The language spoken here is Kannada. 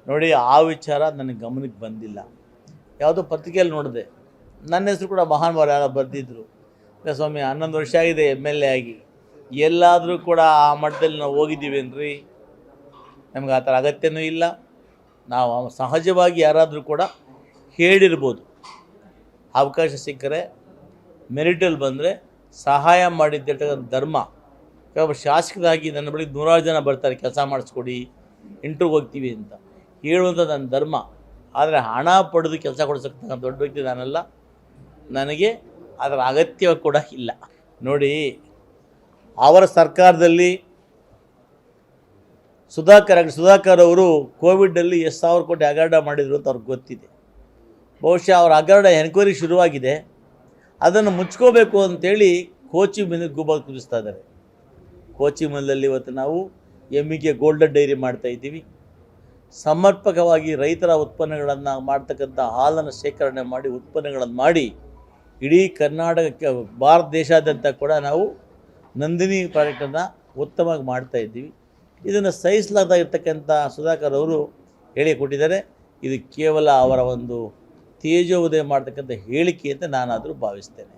ನೋಡಿ, ಆ ವಿಚಾರ ನನಗೆ ಗಮನಕ್ಕೆ ಬಂದಿಲ್ಲ. ಯಾವುದೋ ಪತ್ರಿಕೆಯಲ್ಲಿ ನೋಡಿದೆ, ನನ್ನ ಹೆಸರು ಕೂಡ ಮಹಾನುಭಾವರು ಯಾರೋ ಬರೆದಿದ್ದರು. ಸ್ವಾಮಿ 11 ವರ್ಷ ಆಗಿದೆ MLA ಆಗಿ, ಎಲ್ಲಾದರೂ ಕೂಡ ಆ ಮಟ್ಟದಲ್ಲಿ ನಾವು ಹೋಗಿದ್ದೀವೇನ್ರಿ? ನಮ್ಗೆ ಆ ಥರ ಅಗತ್ಯನೂ ಇಲ್ಲ. ನಾವು ಸಹಜವಾಗಿ ಯಾರಾದರೂ ಕೂಡ ಹೇಳಿರ್ಬೋದು, ಅವಕಾಶ ಸಿಕ್ಕರೆ ಮೆರಿಟಲ್ಲಿ ಬಂದರೆ ಸಹಾಯ ಮಾಡಿದ್ದಿರ್ತಕ್ಕಂಥ ಧರ್ಮ. ಒಬ್ಬ ಶಾಸಕರಾಗಿ ನನ್ನ ಬಳಿ 100 ಜನ ಬರ್ತಾರೆ, ಕೆಲಸ ಮಾಡಿಸ್ಕೊಡಿ, ಇಂಟ್ರ್ಯೂಗೆ ಹೋಗ್ತೀವಿ ಅಂತ ಹೇಳುವಂಥ ನನ್ನ ಧರ್ಮ. ಆದರೆ ಹಣ ಪಡೆದು ಕೆಲಸ ಕೊಡಿಸತಕ್ಕಂಥ ದೊಡ್ಡ ವ್ಯಕ್ತಿ ನಾನಲ್ಲ, ನನಗೆ ಅದರ ಅಗತ್ಯ ಕೂಡ ಇಲ್ಲ. ನೋಡಿ, ಅವರ ಸರ್ಕಾರದಲ್ಲಿ ಸುಧಾಕರ್ ಅವರು ಕೋವಿಡಲ್ಲಿ ಎಷ್ಟು ಸಾವಿರ ಕೋಟಿ ಹಗರಣ ಮಾಡಿದರು ಅಂತ ಅವ್ರಿಗೆ ಗೊತ್ತಿದೆ. ಬಹುಶಃ ಅವರ ಹಗರಣ ಎನ್ಕ್ವೈರಿ ಶುರುವಾಗಿದೆ, ಅದನ್ನು ಮುಚ್ಕೋಬೇಕು ಅಂತೇಳಿ ಕೋಚಿ ಮೇಲೆ ಗುಬ್ಬ ಕುದಿಸ್ತಾ ಇದ್ದಾರೆ. ಕೋಚಿ ಮಿಲ್ಲಲ್ಲಿ ಇವತ್ತು ನಾವು ಎಮ್ಮಿಗೆ ಗೋಲ್ಡನ್ ಡೈರಿ ಮಾಡ್ತಾಯಿದ್ದೀವಿ. ಸಮರ್ಪಕವಾಗಿ ರೈತರ ಉತ್ಪನ್ನಗಳನ್ನು ಮಾಡ್ತಕ್ಕಂಥ ಹಾಲನ್ನು ಶೇಖರಣೆ ಮಾಡಿ ಉತ್ಪನ್ನಗಳನ್ನು ಮಾಡಿ ಇಡೀ ಕರ್ನಾಟಕಕ್ಕೆ, ಭಾರತ ದೇಶಾದ್ಯಂತ ಕೂಡ ನಾವು ನಂದಿನಿ ಪ್ರಾಡಕ್ಟನ್ನು ಉತ್ತಮವಾಗಿ ಮಾಡ್ತಾಯಿದ್ದೀವಿ. ಇದನ್ನು ಸಹಿಸಲಾಗಿರ್ತಕ್ಕಂಥ ಸುಧಾಕರ್ ಅವರು ಹೇಳಿಕೊಟ್ಟಿದ್ದಾರೆ. ಇದು ಕೇವಲ ಅವರ ಒಂದು ತೇಜೋವಧೆ ಮಾಡ್ತಕ್ಕಂಥ ಹೇಳಿಕೆ ಅಂತ ನಾನಾದರೂ ಭಾವಿಸ್ತೇನೆ.